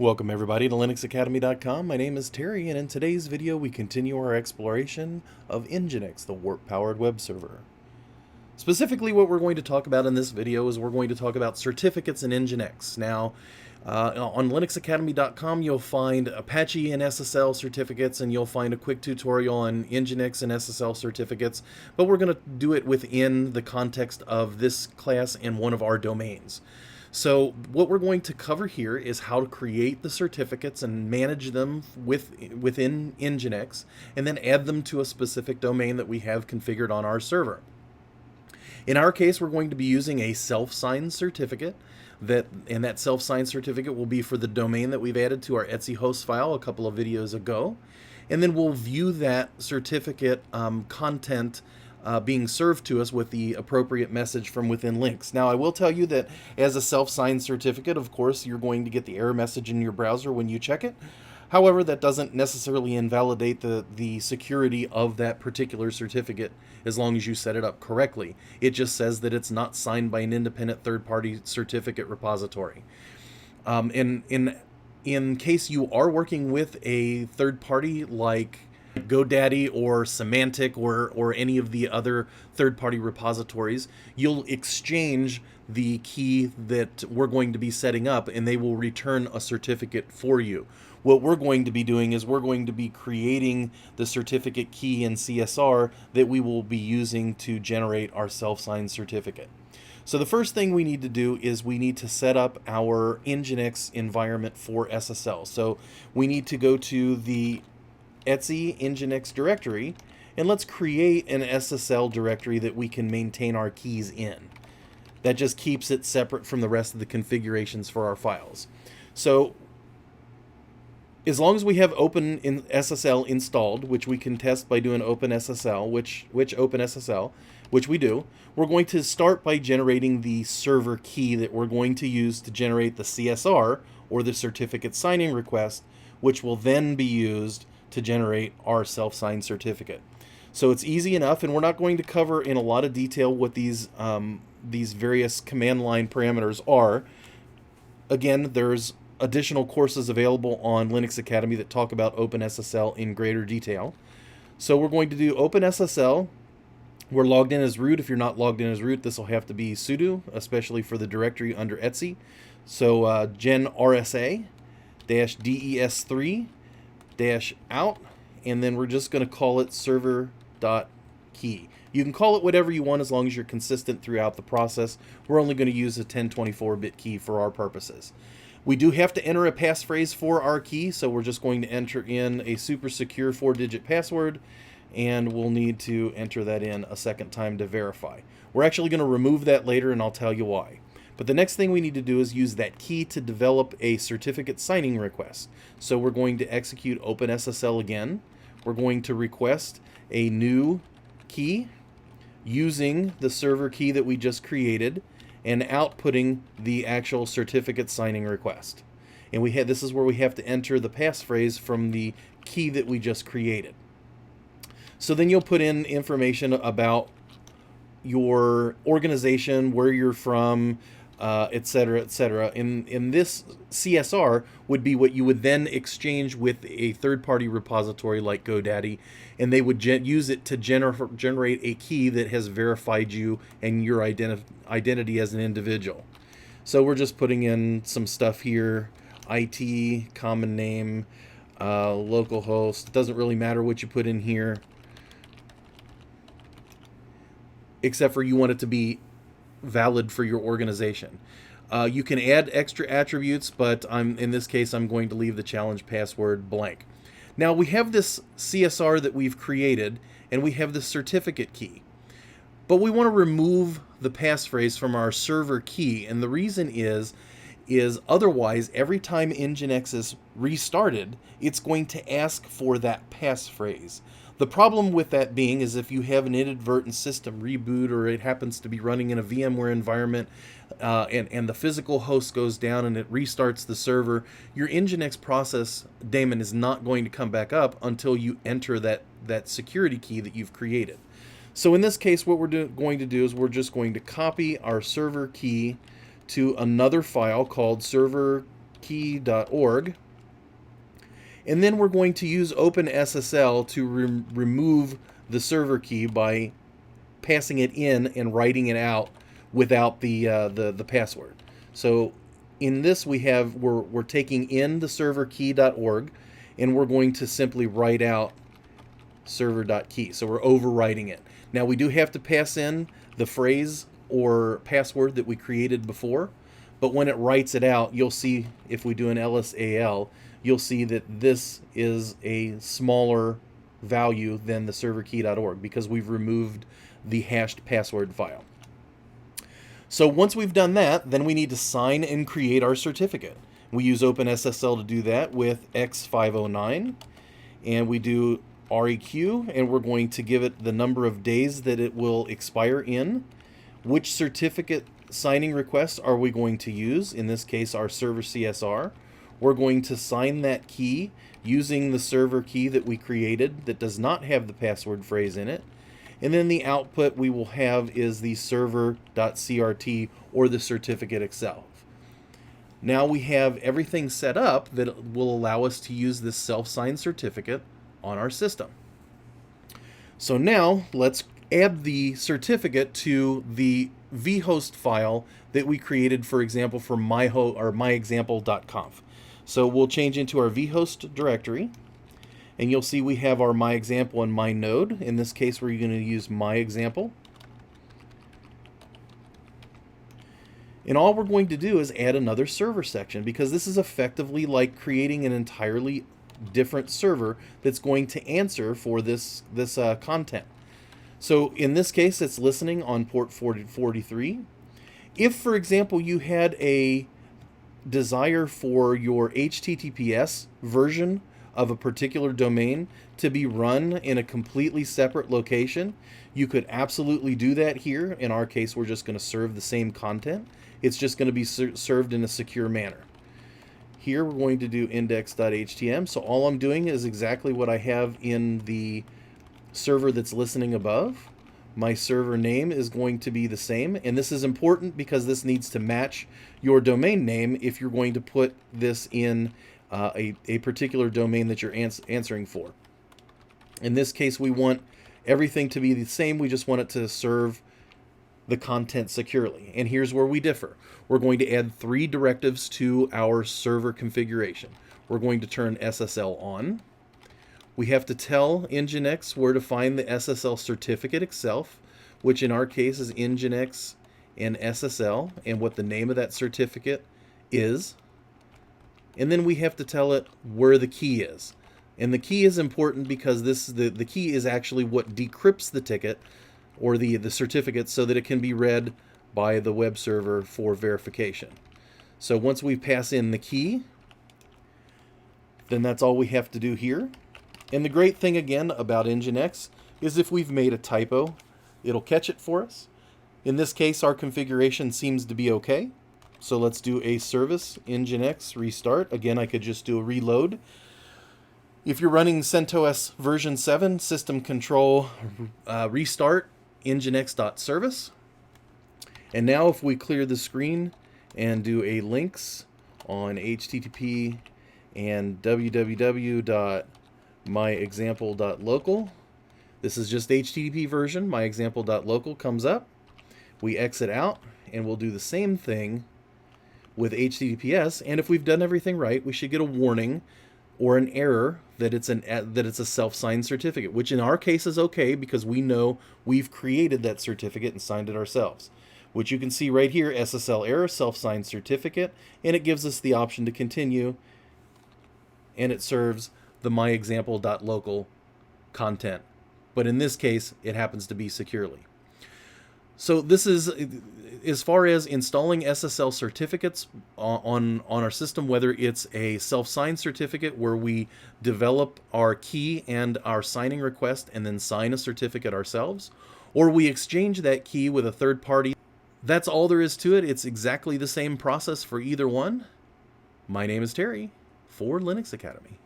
Welcome everybody to linuxacademy.com. My name is Terry, and in today's video we continue our exploration of Nginx, the warp-powered web server. Specifically, what we're going to talk about in this video is we're going to talk about certificates in Nginx. Now, on linuxacademy.com you'll find Apache and SSL certificates, and you'll find a quick tutorial on Nginx and SSL certificates, but we're going to do it within the context of this class and one of our domains. So what we're going to cover here is how to create the certificates and manage them within Nginx, and then add them to a specific domain that we have configured on our server. In our case, we're going to be using a self-signed certificate, and that self-signed certificate will be for the domain that we've added to our Etsy host file a couple of videos ago. And then we'll view that certificate content being served to us with the appropriate message from within links. Now, I will tell you that as a self-signed certificate, of course, you're going to get the error message in your browser when you check it. However, that doesn't necessarily invalidate the security of that particular certificate as long as you set it up correctly. It just says that it's not signed by an independent third-party certificate repository. In case you are working with a third party like GoDaddy or Semantic or any of the other third-party repositories, you'll exchange the key that we're going to be setting up, and they will return a certificate for you. What we're going to be doing is we're going to be creating the certificate key in CSR that we will be using to generate our self-signed certificate. So the first thing we need to do is we need to set up our Nginx environment for SSL. So we need to go to the Etsy Nginx directory, and let's create an SSL directory that we can maintain our keys in. That just keeps it separate from the rest of the configurations for our files. So as long as we have OpenSSL installed, which we can test by doing OpenSSL, which OpenSSL, which we do, we're going to start by generating the server key that we're going to use to generate the CSR, or the certificate signing request, which will then be used to generate our self-signed certificate. So it's easy enough, and we're not going to cover in a lot of detail what these various command line parameters are. Again, there's additional courses available on Linux Academy that talk about OpenSSL in greater detail. So we're going to do OpenSSL. We're logged in as root. If you're not logged in as root, this will have to be sudo, especially for the directory under Etsy. So gen rsa -des3 -out, and then we're just going to call it server.key. You can call it whatever you want as long as you're consistent throughout the process. We're only going to use a 1024-bit key for our purposes. We do have to enter a passphrase for our key, so we're just going to enter in a super secure 4-digit password, and we'll need to enter that in a second time to verify. We're actually going to remove that later, and I'll tell you why. But the next thing we need to do is use that key to develop a certificate signing request. So we're going to execute OpenSSL again. We're going to request a new key using the server key that we just created, and outputting the actual certificate signing request. And this is where we have to enter the passphrase from the key that we just created. So then you'll put in information about your organization, where you're from, etc., etc. In this CSR would be what you would then exchange with a third-party repository like GoDaddy, and they would use it to generate a key that has verified you and your identity as an individual. So we're just putting in some stuff here: IT, common name, localhost. It doesn't really matter what you put in here, except for you want it to be valid for your organization. You can add extra attributes, but in this case I'm going to leave the challenge password blank. Now we have this CSR that we've created, and we have the certificate key, but we want to remove the passphrase from our server key, and the reason is otherwise every time Nginx is restarted, it's going to ask for that passphrase. The problem with that being is if you have an inadvertent system reboot, or it happens to be running in a VMware environment, and the physical host goes down and it restarts the server, your Nginx process daemon is not going to come back up until you enter that security key that you've created. So in this case, what we're going to do is we're just going to copy our server key to another file called server serverkey.org. And then we're going to use OpenSSL to remove the server key by passing it in and writing it out without the password. So in this we're taking in the serverkey.org, and we're going to simply write out server.key. So we're overwriting it. Now we do have to pass in the phrase or password that we created before, but when it writes it out, you'll see, if we do an LSAL, you'll see that this is a smaller value than the serverkey.org because we've removed the hashed password file. So once we've done that, then we need to sign and create our certificate. We use OpenSSL to do that with X509, and we do REQ, and we're going to give it the number of days that it will expire in. Which certificate signing request are we going to use? In this case, our server CSR. We're going to sign that key using the server key that we created that does not have the password phrase in it. And then the output we will have is the server.crt, or the certificate itself. Now we have everything set up that will allow us to use this self-signed certificate on our system. So now let's add the certificate to the vhost file that we created, for example, for myexample.conf. So we'll change into our vhost directory, and you'll see we have our myexample and mynode. In this case, we're going to use myexample. And all we're going to do is add another server section, because this is effectively like creating an entirely different server that's going to answer for this content. So in this case, it's listening on port 4043. If, for example, you had a desire for your HTTPS version of a particular domain to be run in a completely separate location, you could absolutely do that here. In our case, we're just going to serve the same content. It's just going to be served in a secure manner. Here we're going to do index.htm. So all I'm doing is exactly what I have in the server that's listening above. My server name is going to be the same, and this is important because this needs to match your domain name if you're going to put this in a particular domain that you're answering for. In this case, we want everything to be the same. We just want it to serve the content securely. And here's where we differ. We're going to add 3 directives to our server configuration. We're going to turn SSL on. We have to tell Nginx where to find the SSL certificate itself, which in our case is Nginx and SSL, and what the name of that certificate is. And then we have to tell it where the key is. And the key is important because the key is actually what decrypts the ticket or the certificate so that it can be read by the web server for verification. So once we pass in the key, then that's all we have to do here. And the great thing again about Nginx is if we've made a typo, it'll catch it for us. In this case, our configuration seems to be okay. So let's do a service Nginx restart. Again, I could just do a reload. If you're running CentOS version 7, system control restart nginx.service. And now if we clear the screen and do a links on HTTP and www.myexample.local, this is just HTTP version, myexample.local comes up. We exit out, and we'll do the same thing with HTTPS. And if we've done everything right, we should get a warning or an error that it's a self-signed certificate, which in our case is okay because we know we've created that certificate and signed it ourselves. Which you can see right here, SSL error, self-signed certificate, and it gives us the option to continue, and it serves the myexample.local content. But in this case, it happens to be securely. So this is as far as installing SSL certificates on our system, whether it's a self-signed certificate where we develop our key and our signing request and then sign a certificate ourselves, or we exchange that key with a third party. That's all there is to it. It's exactly the same process for either one. My name is Terry for Linux Academy.